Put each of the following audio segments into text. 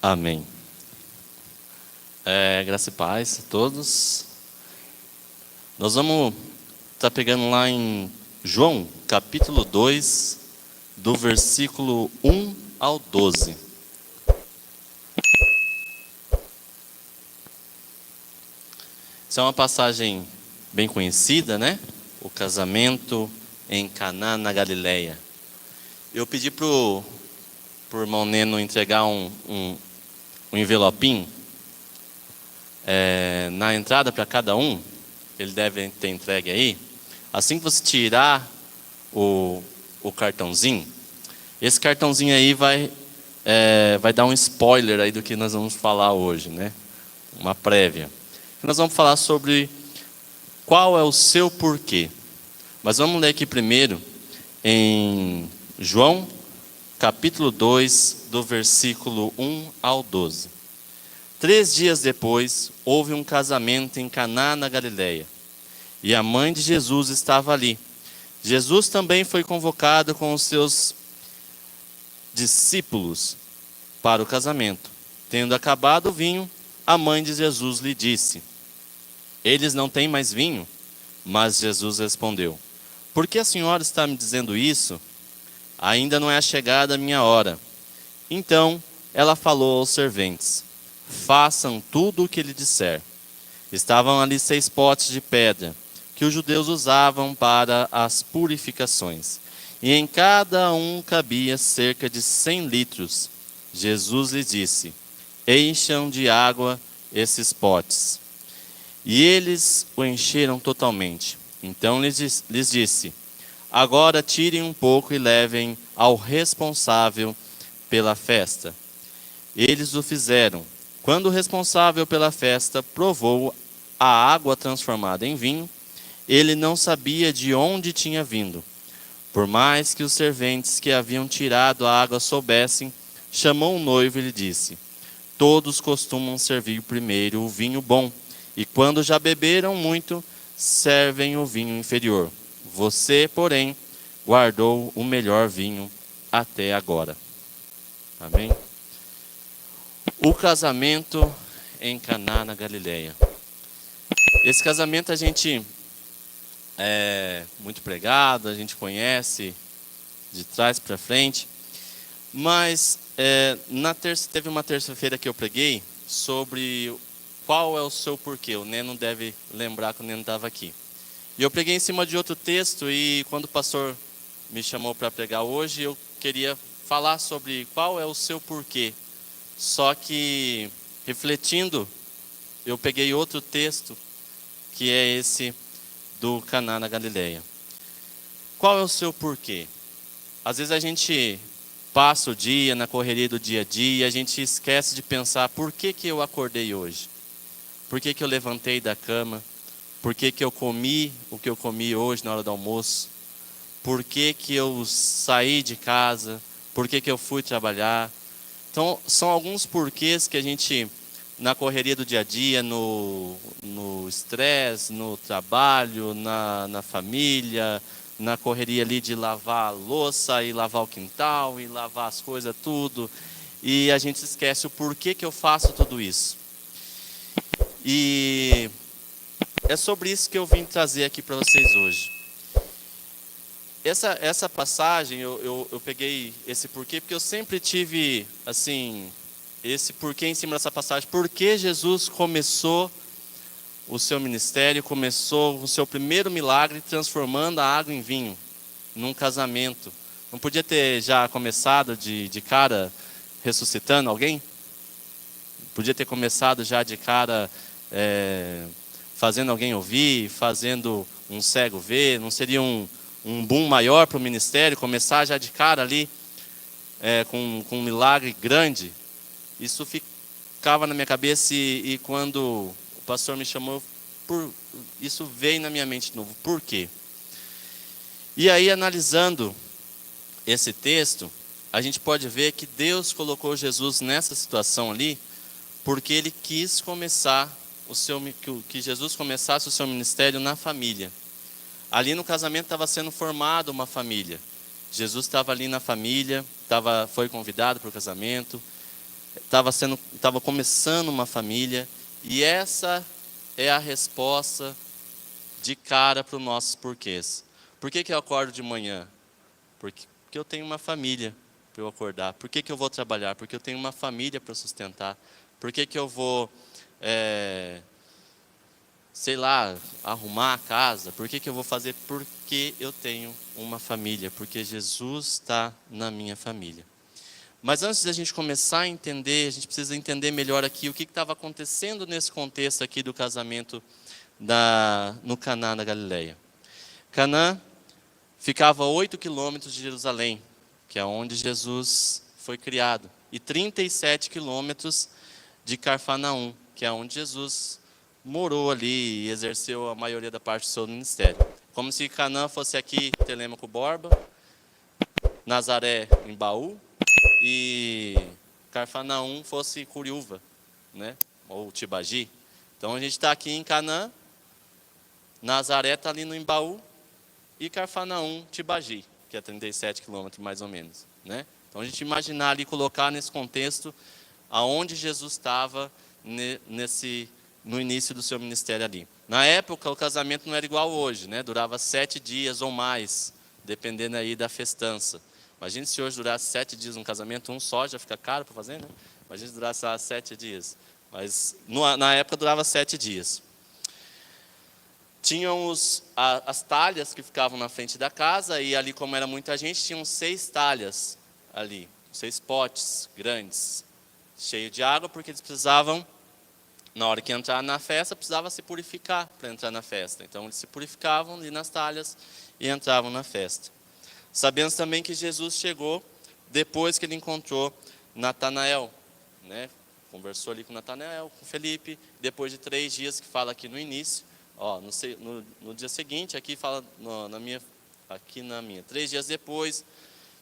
Amém. Graça e paz a todos. Nós vamos estar pegando lá em João, capítulo 2, do versículo 1 ao 12. Essa é uma passagem bem conhecida, né? O casamento em Caná, na Galileia. Eu pedi para o irmão Neno entregar um envelopinho na entrada para cada um. Ele deve ter entregue aí. Assim que você tirar o cartãozinho, esse cartãozinho aí vai dar um spoiler aí do que nós vamos falar hoje, né? Uma prévia. Nós vamos falar sobre qual é o seu porquê. Mas vamos ler aqui primeiro em João, capítulo 2, do versículo 1 ao 12. 3 dias depois, houve um casamento em Caná, na Galileia, e a mãe de Jesus estava ali. Jesus também foi convocado com os seus discípulos para o casamento. Tendo acabado o vinho, a mãe de Jesus lhe disse: eles não têm mais vinho? Mas Jesus respondeu: por que a senhora está me dizendo isso? Ainda não é chegada a minha hora. Então ela falou aos serventes: façam tudo o que ele disser. Estavam ali 6 potes de pedra, que os judeus usavam para as purificações, e em cada um cabia cerca de 100 litros. Jesus lhes disse: encham de água esses potes. E eles o encheram totalmente. Então lhes disse: agora tirem um pouco e levem ao responsável pela festa. Eles o fizeram. Quando o responsável pela festa provou a água transformada em vinho, ele não sabia de onde tinha vindo. Por mais que os serventes que haviam tirado a água soubessem, chamou o noivo e lhe disse: todos costumam servir primeiro o vinho bom, e quando já beberam muito, servem o vinho inferior. Você, porém, guardou o melhor vinho até agora. Amém? O casamento em Caná, na Galileia. Esse casamento a gente é muito pregado, a gente conhece de trás para frente. Mas teve uma terça-feira que eu preguei sobre qual é o seu porquê. O Neno deve lembrar que o Neno estava aqui. E eu preguei em cima de outro texto, e quando o pastor me chamou para pregar hoje, eu queria falar sobre qual é o seu porquê. Só que, refletindo, eu peguei outro texto, que é esse do Caná na Galileia. Qual é o seu porquê? Às vezes a gente passa o dia na correria do dia a dia, a gente esquece de pensar: por que eu acordei hoje? Por que eu levantei da cama? Por que eu comi o que eu comi hoje na hora do almoço? Por que eu saí de casa? Por que eu fui trabalhar? Então, são alguns porquês que a gente, na correria do dia a dia, no estresse, no trabalho, na família, na correria ali de lavar a louça e lavar o quintal e lavar as coisas, tudo. E a gente esquece o porquê que eu faço tudo isso. E é sobre isso que eu vim trazer aqui para vocês hoje. Essa passagem, eu peguei esse porquê, porque eu sempre tive, assim, esse porquê em cima dessa passagem. Por que Jesus começou o seu ministério, começou o seu primeiro milagre transformando a água em vinho, num casamento? Não podia ter já começado de cara ressuscitando alguém? Podia ter começado já de cara fazendo alguém ouvir, fazendo um cego ver? Não seria um boom maior para o ministério, começar já de cara ali com um milagre grande? Isso ficava na minha cabeça, e quando o pastor me chamou, isso veio na minha mente de novo. Por quê? E aí, analisando esse texto, a gente pode ver que Deus colocou Jesus nessa situação ali, porque Ele quis que Jesus começasse o seu ministério na família. Ali no casamento estava sendo formada uma família. Jesus estava ali na família, foi convidado para o casamento. estava começando uma família, e essa é a resposta de cara para os nossos porquês. Por que eu acordo de manhã? Porque eu tenho uma família para eu acordar. Por que eu vou trabalhar? Porque eu tenho uma família para sustentar. Por que eu vou, sei lá, arrumar a casa? Por que eu vou fazer? Porque eu tenho uma família. Porque Jesus está na minha família. Mas antes de a gente começar a entender, a gente precisa entender melhor aqui o que estava acontecendo nesse contexto aqui do casamento no Caná da Galileia. Caná ficava a 8 quilômetros de Jerusalém, que é onde Jesus foi criado, e 37 quilômetros de Cafarnaum, que é onde Jesus morou ali e exerceu a maioria da parte do seu ministério. Como se Caná fosse aqui Telêmaco Borba, Nazaré em Baú, e Cafarnaum fosse Curiúva, né? Ou Tibagi. Então a gente está aqui em Canaã, Nazaré está ali no Embaú, e Cafarnaum, Tibagi, que é 37 quilômetros mais ou menos, né? Então a gente imaginar ali, colocar nesse contexto aonde Jesus estava no início do seu ministério ali. Na época o casamento não era igual hoje, né? Durava 7 dias ou mais, dependendo aí da festança. Imagina se hoje durasse 7 dias um casamento, um só, já fica caro para fazer, né? Imagina se durasse 7 dias. Mas na época durava 7 dias. Tinham as talhas que ficavam na frente da casa, e ali, como era muita gente, tinham 6 talhas ali, 6 potes grandes, cheios de água, porque eles precisavam, na hora que entrar na festa, precisava se purificar para entrar na festa. Então eles se purificavam ali nas talhas e entravam na festa. Sabemos também que Jesus chegou depois que ele encontrou Natanael, né? Conversou ali com Natanael, com Felipe, depois de 3 dias, que fala aqui no início, no dia seguinte, aqui fala aqui na minha, 3 dias depois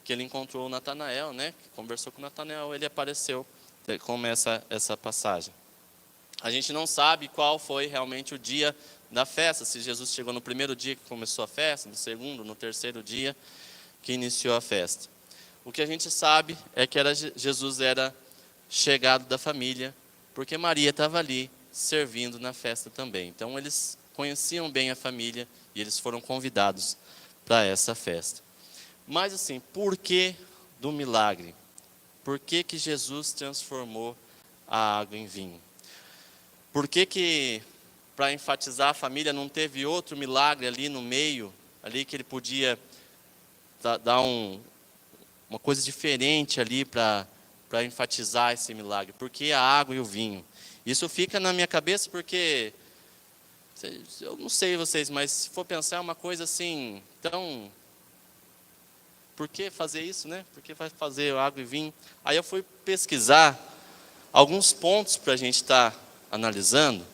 que ele encontrou o Natanael, né? Conversou com Natanael, ele apareceu, começa essa passagem. A gente não sabe qual foi realmente o dia da festa, se Jesus chegou no primeiro dia que começou a festa, no segundo, no terceiro dia que iniciou a festa. O que a gente sabe é que Jesus era chegado da família, porque Maria estava ali servindo na festa também. Então eles conheciam bem a família e eles foram convidados para essa festa. Mas assim, por que do milagre? Por que Jesus transformou a água em vinho? Por que para enfatizar a família, não teve outro milagre ali no meio, ali que ele podia dar uma coisa diferente ali para enfatizar esse milagre? Porque a água e o vinho. Isso fica na minha cabeça porque, eu não sei vocês, mas se for pensar é uma coisa assim, então, por que fazer isso, né? Por que vai fazer água e vinho? Aí eu fui pesquisar alguns pontos para a gente estar analisando.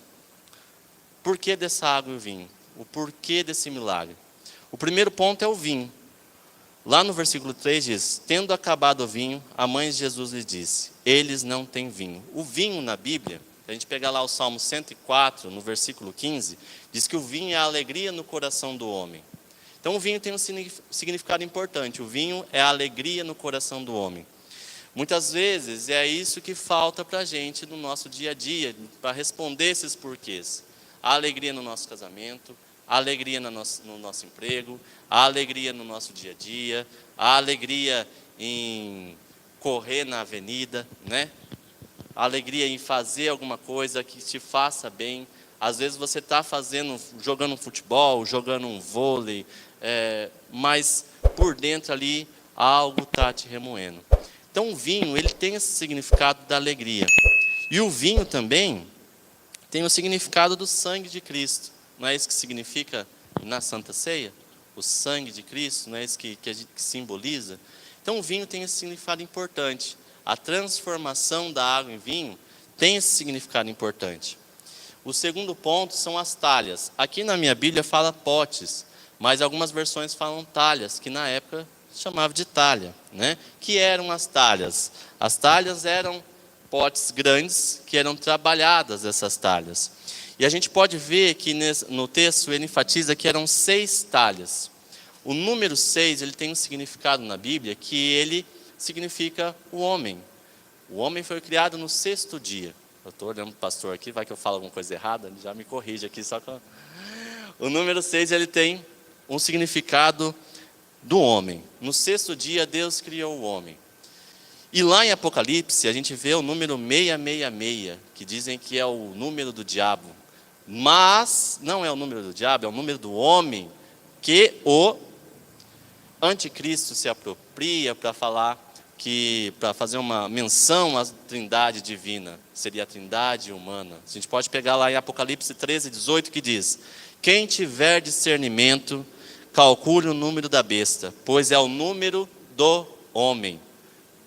Por que dessa água e vinho? O porquê desse milagre? O primeiro ponto é o vinho. Lá no versículo 3 diz: tendo acabado o vinho, a mãe de Jesus lhe disse: eles não têm vinho. O vinho na Bíblia, a gente pegar lá o Salmo 104, no versículo 15, diz que o vinho é a alegria no coração do homem. Então o vinho tem um significado importante. O vinho é a alegria no coração do homem. Muitas vezes é isso que falta para a gente no nosso dia a dia, para responder esses porquês. A alegria no nosso casamento, a alegria no nosso emprego, a alegria no nosso dia a dia, a alegria em correr na avenida, né? A alegria em fazer alguma coisa que te faça bem. Às vezes você está jogando um futebol, jogando um vôlei, mas por dentro ali algo está te remoendo. Então o vinho, ele tem esse significado da alegria. E o vinho também tem o significado do sangue de Cristo. Não é isso que significa na Santa Ceia? O sangue de Cristo, não é isso que simboliza? Então o vinho tem esse significado importante. A transformação da água em vinho tem esse significado importante. O segundo ponto são as talhas. Aqui na minha Bíblia fala potes, mas algumas versões falam talhas, que na época se chamava de talha, né? Que eram as talhas? As talhas eram potes grandes que eram trabalhadas essas talhas. E a gente pode ver que no texto ele enfatiza que eram 6 talhas. O número 6 ele tem um significado na Bíblia que ele significa o homem. O homem foi criado no 6º dia. Eu estou olhando para o pastor aqui, vai que eu falo alguma coisa errada, ele já me corrige aqui. Só que o número 6 ele tem um significado do homem. No 6º dia, Deus criou o homem. E lá em Apocalipse, a gente vê o número 666, que dizem que é o número do diabo. Mas não é o número do diabo, é o número do homem que o anticristo se apropria para fazer uma menção à trindade divina. Seria a trindade humana. A gente pode pegar lá em Apocalipse 13:18, que diz: quem tiver discernimento, calcule o número da besta, pois é o número do homem.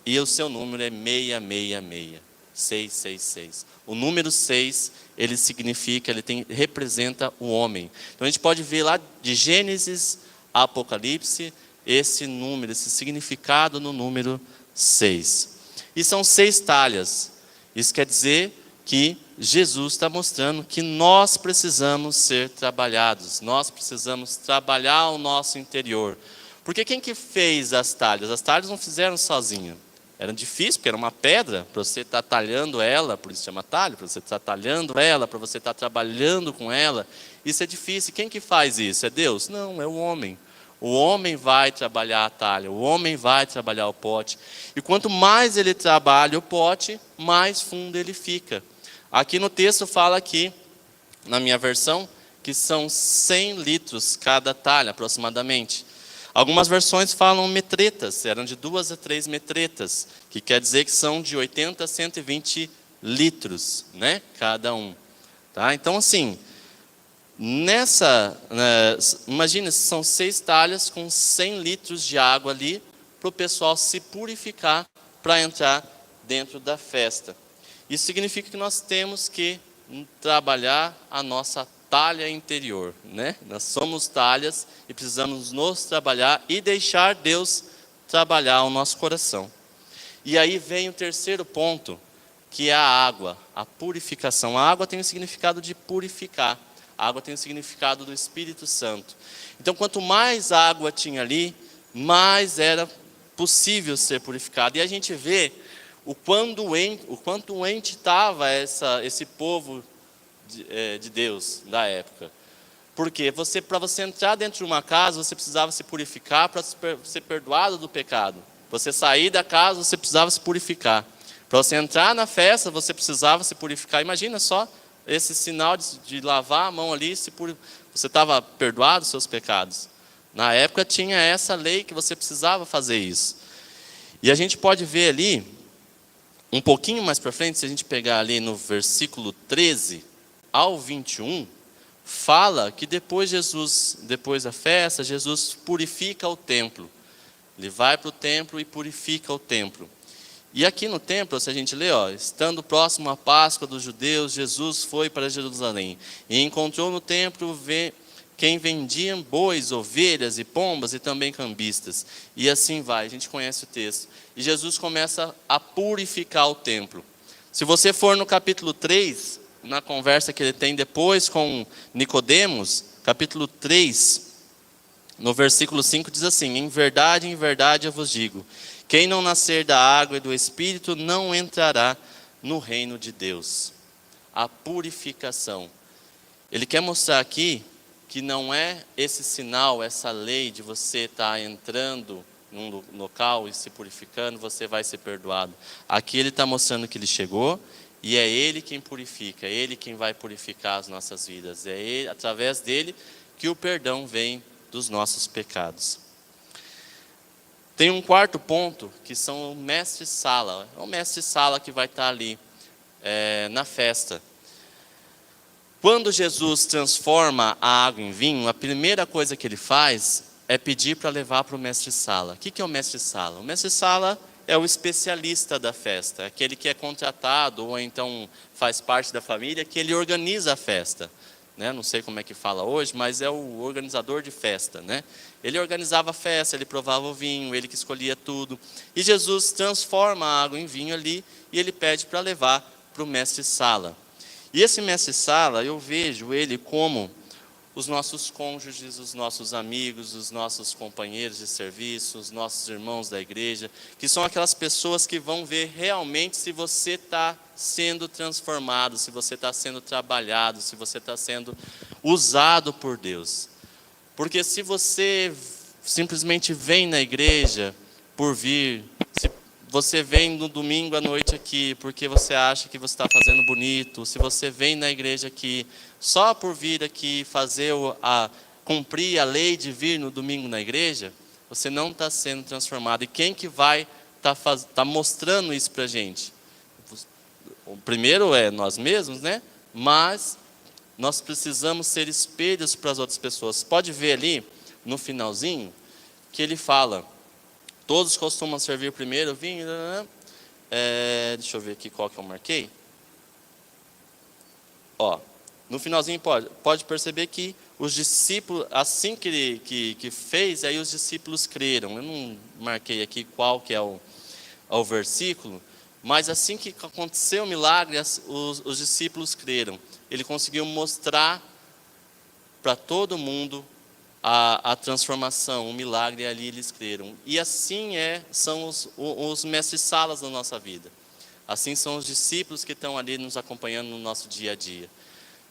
E o seu número é 666, 666. O número 6, ele significa, representa o homem. Então a gente pode ver lá de Gênesis a Apocalipse, esse número, esse significado no número 6. E são 6 talhas. Isso quer dizer que Jesus está mostrando que nós precisamos ser trabalhados. Nós precisamos trabalhar o nosso interior. Porque quem que fez as talhas? As talhas não fizeram sozinho. Era difícil, porque era uma pedra, para você estar talhando ela, por isso chama talho, para você estar talhando ela, para você estar trabalhando com ela. Isso é difícil. Quem que faz isso? É Deus? Não, é o homem. O homem vai trabalhar a talha, o homem vai trabalhar o pote. E quanto mais ele trabalha o pote, mais fundo ele fica. Aqui no texto fala aqui, na minha versão, que são 100 litros cada talha, aproximadamente. Algumas versões falam metretas, eram de 2 a 3 metretas, que quer dizer que são de 80 a 120 litros, né, cada um. Tá? Então, assim, imagina, são 6 talhas com 100 litros de água ali, para o pessoal se purificar para entrar dentro da festa. Isso significa que nós temos que trabalhar a nossa talha interior, né? Nós somos talhas e precisamos nos trabalhar e deixar Deus trabalhar o nosso coração. E aí vem o terceiro ponto, que é a água, a purificação. A água tem o significado de purificar. A água tem o significado do Espírito Santo. Então, quanto mais água tinha ali, mais era possível ser purificado. E a gente vê o quanto doente estava esse povo de Deus da época. Porque para você entrar dentro de uma casa, você precisava se purificar para ser perdoado do pecado. Você sair da casa, você precisava se purificar. Para você entrar na festa, você precisava se purificar. Imagina só esse sinal de lavar a mão ali, você estava perdoado dos seus pecados. Na época tinha essa lei que você precisava fazer isso. E a gente pode ver ali, um pouquinho mais para frente, se a gente pegar ali no versículo 13 ao 21, fala que depois da festa, Jesus purifica o templo. Ele vai para o templo e purifica o templo. E aqui no templo, se a gente lê, estando próximo à Páscoa dos judeus, Jesus foi para Jerusalém e encontrou no templo quem vendia bois, ovelhas e pombas e também cambistas. E assim vai, a gente conhece o texto. E Jesus começa a purificar o templo. Se você for no capítulo 3, na conversa que ele tem depois com Nicodemos, capítulo 3, no versículo 5 diz assim: em verdade eu vos digo, quem não nascer da água e do Espírito não entrará no reino de Deus. A purificação. Ele quer mostrar aqui que não é esse sinal, essa lei de você estar entrando num local e se purificando, você vai ser perdoado. Aqui ele está mostrando que ele chegou e é ele quem purifica, é ele quem vai purificar as nossas vidas. É ele, através dele que o perdão vem dos nossos pecados. Tem um quarto ponto, que são o mestre-sala. É o mestre-sala que vai estar ali na festa. Quando Jesus transforma a água em vinho, a primeira coisa que ele faz é pedir para levar para o mestre-sala. O que é o mestre-sala? O mestre-sala é o especialista da festa, aquele que é contratado ou então faz parte da família, que ele organiza a festa. Não sei como é que fala hoje, mas é o organizador de festa. Ele organizava a festa, ele provava o vinho, ele que escolhia tudo. E Jesus transforma a água em vinho ali e ele pede para levar para o mestre-sala. E esse mestre-sala, eu vejo ele como os nossos cônjuges, os nossos amigos, os nossos companheiros de serviço, os nossos irmãos da igreja, que são aquelas pessoas que vão ver realmente se você está sendo transformado, se você está sendo trabalhado, se você está sendo usado por Deus. Porque se você simplesmente vem na igreja por vir, se você vem no domingo à noite aqui porque você acha que você está fazendo bonito, se você vem na igreja aqui só por vir aqui cumprir a lei de vir no domingo na igreja, você não está sendo transformado. E quem que vai tá mostrando isso para a gente? O primeiro é nós mesmos, né? Mas nós precisamos ser espelhos para as outras pessoas. Pode ver ali, no finalzinho, que ele fala, todos costumam servir primeiro o vinho. Deixa eu ver aqui qual que eu marquei. No finalzinho pode perceber que os discípulos, assim que ele fez, aí os discípulos creram. Eu não marquei aqui qual que é o versículo, mas assim que aconteceu o milagre, os discípulos creram. Ele conseguiu mostrar para todo mundo a transformação, o milagre, e ali eles creram. E assim são os mestres-salas da nossa vida. Assim são os discípulos que estão ali nos acompanhando no nosso dia a dia.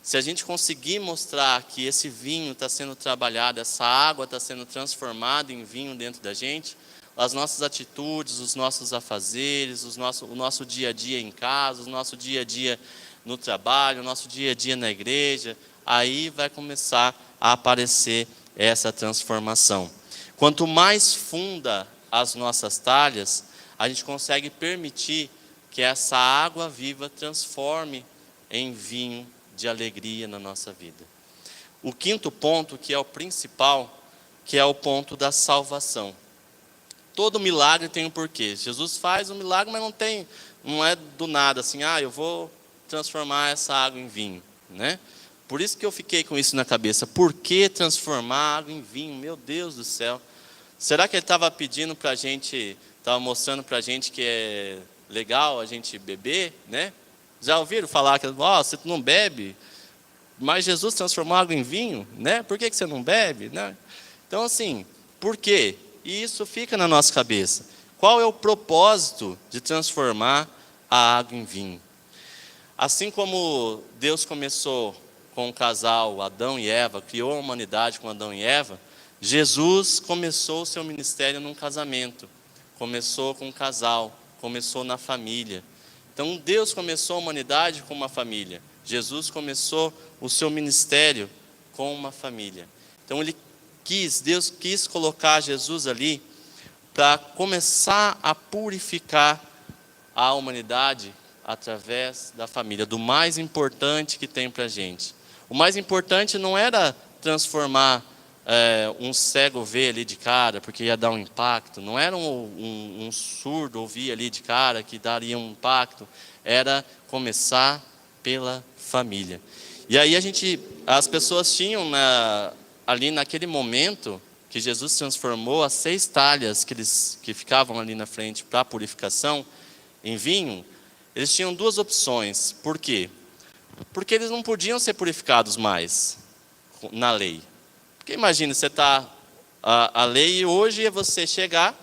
Se a gente conseguir mostrar que esse vinho está sendo trabalhado, essa água está sendo transformada em vinho dentro da gente, as nossas atitudes, os nossos afazeres, o nosso dia a dia em casa, o nosso dia a dia no trabalho, o nosso dia a dia na igreja, aí vai começar a aparecer essa transformação. Quanto mais funda as nossas talhas, a gente consegue permitir que essa água viva transforme em vinho de alegria na nossa vida. O quinto ponto, que é o principal, que é o ponto da salvação. Todo milagre tem um porquê. Jesus faz um milagre, mas não é do nada assim, eu vou transformar essa água em vinho, né? Por isso que eu fiquei com isso na cabeça. Por que transformar água em vinho? Meu Deus do céu. Será que ele estava pedindo para a gente, estava mostrando para a gente que é legal a gente beber, né? Já ouviram falar que você não bebe, mas Jesus transformou água em vinho, né? Por que você não bebe, né? Então assim, por quê? E isso fica na nossa cabeça. Qual é o propósito de transformar a água em vinho? Assim como Deus começou com o casal Adão e Eva, criou a humanidade com Adão e Eva, Jesus começou o seu ministério num casamento. Começou com um casal, começou na família. Então Deus começou a humanidade com uma família. Jesus começou o seu ministério com uma família. Então Deus quis colocar Jesus ali para começar a purificar a humanidade através da família, do mais importante que tem para a gente. O mais importante não era transformar um cego ver ali de cara, porque ia dar um impacto. Não era um surdo ouvir ali de cara, que daria um impacto. Era começar pela família. E aí as pessoas tinham ali naquele momento que Jesus transformou as 6 talhas que ficavam ali na frente para a purificação em vinho, eles tinham 2 opções. Por quê? Porque eles não podiam ser purificados mais na lei. Porque imagina, você está a lei hoje é você chegar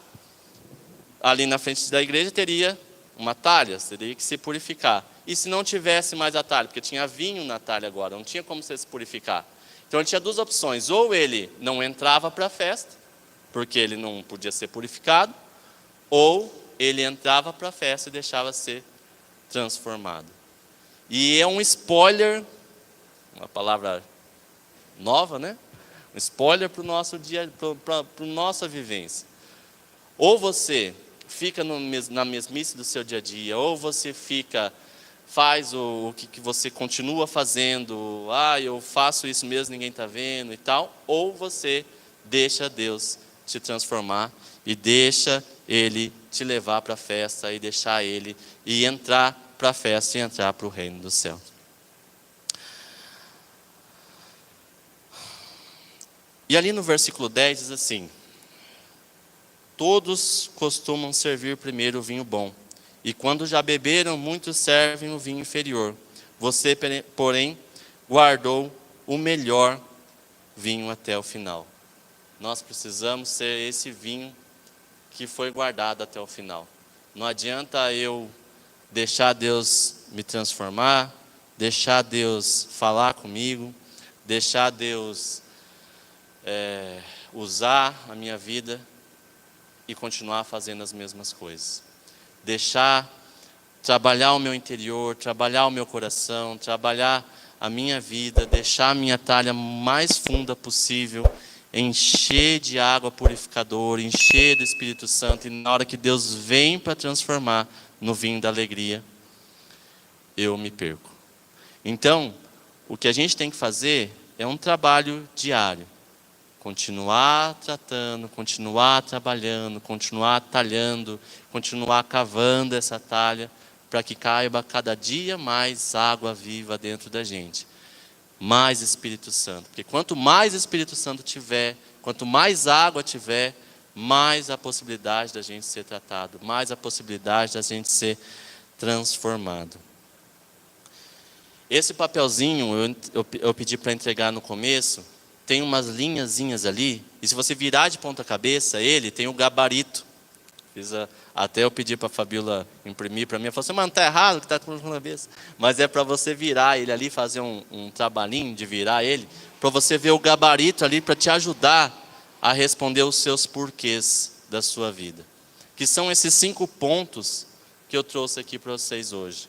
ali na frente da igreja, teria uma talha, teria que se purificar. E se não tivesse mais a talha, porque tinha vinho na talha agora, não tinha como você se purificar. Então ele tinha 2 opções, ou ele não entrava para a festa, porque ele não podia ser purificado, ou ele entrava para a festa e deixava ser transformado. E é um spoiler, uma palavra nova, né? Um spoiler para o nosso dia, para a nossa vivência. Ou você fica na mesmice do seu dia a dia, ou você faz o que você continua fazendo, eu faço isso mesmo, ninguém está vendo e tal, ou você deixa Deus te transformar e deixa Ele te levar para a festa e deixar Ele e entrar para a festa e entrar para o reino do céu. E ali no versículo 10 diz assim: todos costumam servir primeiro o vinho bom, e quando já beberam, muitos servem o vinho inferior. Você, porém, guardou o melhor vinho até o final. Nós precisamos ser esse vinho que foi guardado até o final. Não adianta eu deixar Deus me transformar, deixar Deus falar comigo, deixar Deus usar a minha vida e continuar fazendo as mesmas coisas. Deixar trabalhar o meu interior, trabalhar o meu coração, trabalhar a minha vida, deixar a minha talha mais funda possível, encher de água purificadora, encher do Espírito Santo, e na hora que Deus vem para transformar no vinho da alegria, eu me perco. Então, o que a gente tem que fazer é um trabalho diário. Continuar tratando, continuar trabalhando, continuar talhando, continuar cavando essa talha, para que caiba cada dia mais água viva dentro da gente. Mais Espírito Santo. Porque quanto mais Espírito Santo tiver, quanto mais água tiver, mais a possibilidade da gente ser tratado, mais a possibilidade da gente ser transformado. Esse papelzinho eu pedi para entregar no começo, tem umas linhazinhas ali, e se você virar de ponta cabeça ele, tem o gabarito. Até eu pedi para a Fabiola imprimir para mim, ela falou assim, mano, está errado que está com a cabeça. Mas é para você virar ele ali, fazer um trabalhinho de virar ele, para você ver o gabarito ali, para te ajudar a responder os seus porquês da sua vida. Que são esses 5 pontos que eu trouxe aqui para vocês hoje.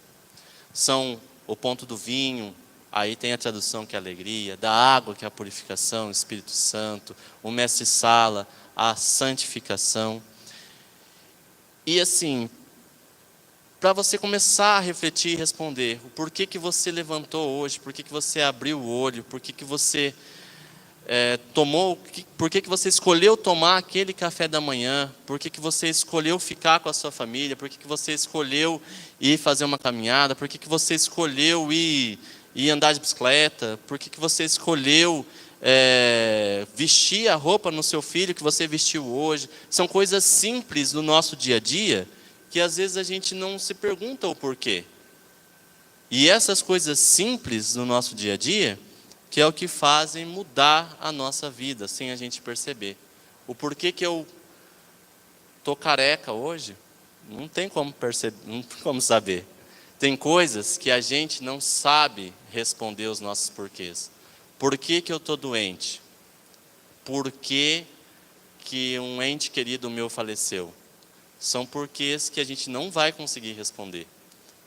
São o ponto do vinho, aí tem a tradução que é a alegria, da água que é a purificação, o Espírito Santo, o mestre-sala, a santificação. E assim, para você começar a refletir e responder, o porquê que você levantou hoje, por que você abriu o olho, por que você por que você escolheu tomar aquele café da manhã, por que você escolheu ficar com a sua família, por que você escolheu ir fazer uma caminhada, por que você escolheu ir andar de bicicleta, por que você escolheu vestir a roupa no seu filho que você vestiu hoje. São coisas simples no nosso dia a dia, que às vezes a gente não se pergunta o porquê. E essas coisas simples no nosso dia a dia, que é o que fazem mudar a nossa vida, sem a gente perceber. O porquê que eu estou careca hoje, não tem como perceber, não tem como saber. Tem coisas que a gente não sabe responder os nossos porquês. Por que eu estou doente? Por que um ente querido meu faleceu? São porquês que a gente não vai conseguir responder.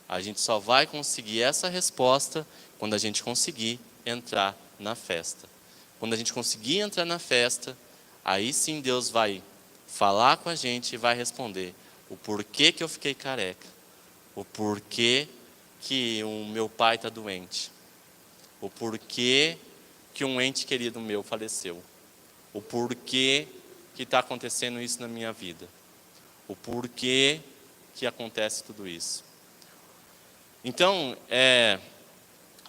A gente só vai conseguir essa resposta quando a gente conseguir entrar na festa. Quando a gente conseguir entrar na festa, aí sim Deus vai falar com a gente e vai responder o porquê que eu fiquei careca, o porquê que o meu pai está doente, o porquê que um ente querido meu faleceu, o porquê que está acontecendo isso na minha vida, o porquê que acontece tudo isso. Então,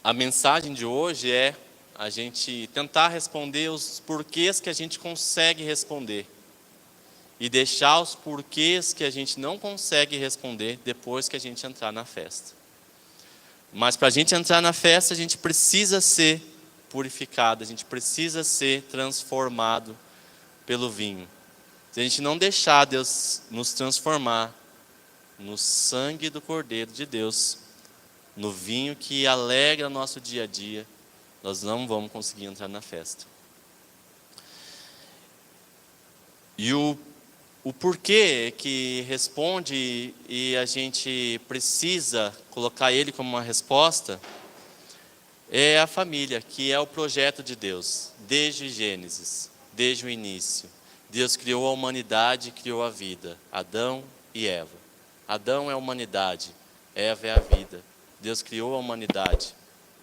a mensagem de hoje é a gente tentar responder os porquês que a gente consegue responder e deixar os porquês que a gente não consegue responder depois que a gente entrar na festa. Mas para a gente entrar na festa, a gente precisa ser purificado, a gente precisa ser transformado pelo vinho. Se a gente não deixar Deus nos transformar no sangue do Cordeiro de Deus, no vinho que alegra nosso dia a dia, nós não vamos conseguir entrar na festa. E o porquê que responde e a gente precisa colocar ele como uma resposta é a família, que é o projeto de Deus, desde Gênesis, desde o início. Deus criou a humanidade, criou a vida, Adão e Eva. Adão é a humanidade, Eva é a vida. Deus criou a humanidade,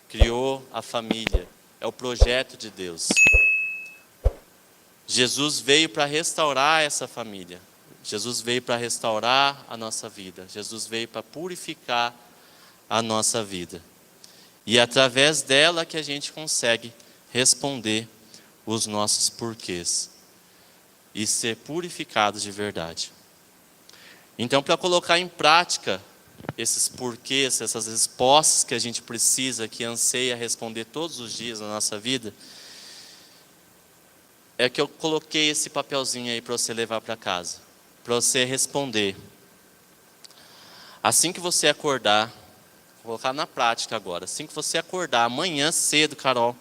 criou a família, é o projeto de Deus. Jesus veio para restaurar essa família. Jesus veio para restaurar a nossa vida. Jesus veio para purificar a nossa vida. E é através dela que a gente consegue responder os nossos porquês e ser purificados de verdade. Então, para colocar em prática esses porquês, essas respostas que a gente precisa, que anseia responder todos os dias na nossa vida, é que eu coloquei esse papelzinho aí para você levar para casa, para você responder. Assim que você acordar, vou colocar na prática agora. Assim que você acordar, amanhã cedo, Carol,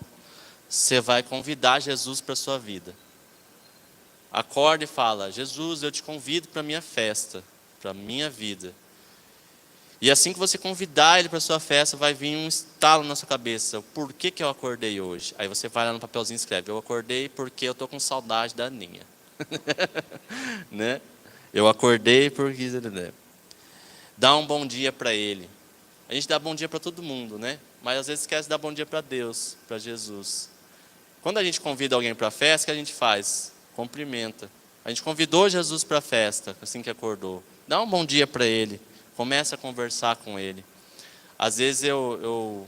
você vai convidar Jesus para a sua vida. Acorda e fala: Jesus, eu te convido para a minha festa, para a minha vida. E assim que você convidar ele para a sua festa, vai vir um estalo na sua cabeça. Por que eu acordei hoje? Aí você vai lá no papelzinho e escreve: eu acordei porque eu estou com saudade da Aninha. Né? Eu acordei porque... Dá um bom dia para ele. A gente dá bom dia para todo mundo, né? Mas às vezes esquece de dar bom dia para Deus, para Jesus. Quando a gente convida alguém para a festa, o que a gente faz? Cumprimenta. A gente convidou Jesus para a festa, assim que acordou. Dá um bom dia para ele. Começa a conversar com ele. Às vezes eu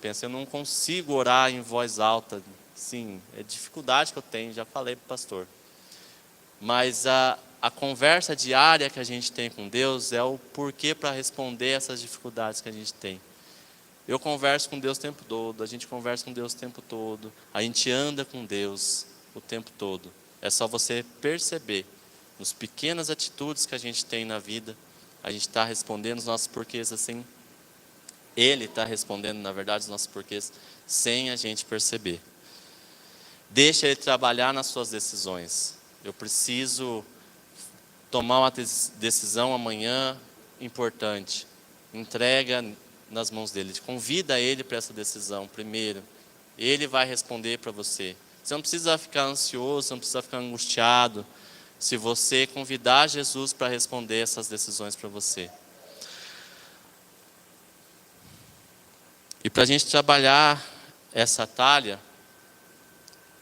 penso, eu não consigo orar em voz alta. Sim, é dificuldade que eu tenho, já falei para o pastor. Mas a conversa diária que a gente tem com Deus é o porquê para responder essas dificuldades que a gente tem. Eu converso com Deus o tempo todo, a gente conversa com Deus o tempo todo, a gente anda com Deus o tempo todo. É só você perceber, nas pequenas atitudes que a gente tem na vida, a gente está respondendo os nossos porquês assim. Ele está respondendo, na verdade, os nossos porquês, sem a gente perceber. Deixa Ele trabalhar nas suas decisões. Eu preciso tomar uma decisão amanhã importante. Entrega nas mãos dele. Convida ele para essa decisão primeiro. Ele vai responder para você. Você não precisa ficar ansioso, não precisa ficar angustiado, se você convidar Jesus para responder essas decisões para você. E para a gente trabalhar essa talha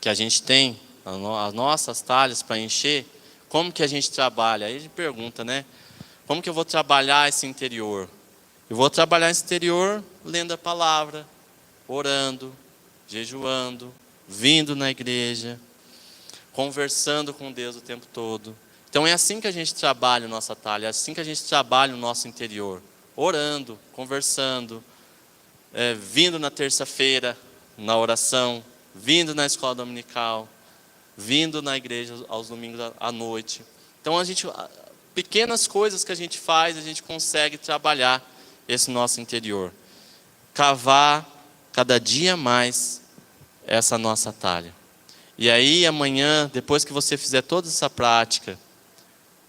que a gente tem, as nossas talhas para encher, como que a gente trabalha? Aí a gente pergunta, né? Como que eu vou trabalhar esse interior? Eu vou trabalhar esse interior lendo a palavra, orando, jejuando, vindo na igreja, conversando com Deus o tempo todo. Então é assim que a gente trabalha a nossa talha, é assim que a gente trabalha o nosso interior. Orando, conversando, vindo na terça-feira, na oração, vindo na escola dominical, vindo na igreja aos domingos à noite. Então pequenas coisas que a gente faz, a gente consegue trabalhar esse nosso interior. Cavar cada dia mais essa nossa talha. E aí amanhã, depois que você fizer toda essa prática,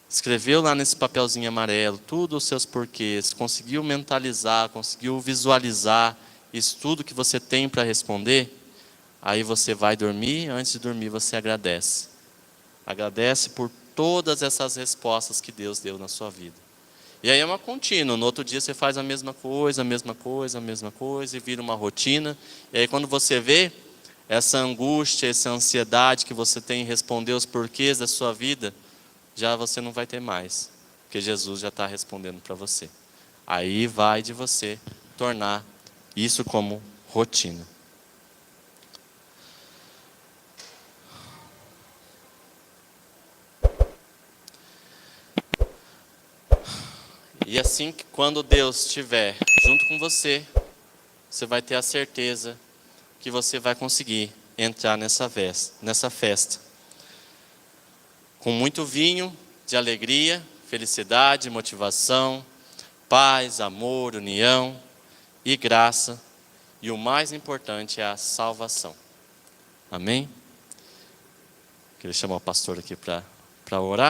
escreveu lá nesse papelzinho amarelo tudo os seus porquês, conseguiu mentalizar, conseguiu visualizar isso tudo que você tem para responder, aí você vai dormir, antes de dormir você agradece. Agradece por todas essas respostas que Deus deu na sua vida. E aí é uma contínua, no outro dia você faz a mesma coisa, a mesma coisa, a mesma coisa, e vira uma rotina. E aí quando você vê essa angústia, essa ansiedade que você tem em responder os porquês da sua vida, já você não vai ter mais, porque Jesus já está respondendo para você. Aí vai de você tornar isso como rotina. E assim, quando Deus estiver junto com você, você vai ter a certeza que você vai conseguir entrar nessa festa. Com muito vinho de alegria, felicidade, motivação, paz, amor, união e graça. E o mais importante é a salvação. Amém? Queria chamar o pastor aqui para orar.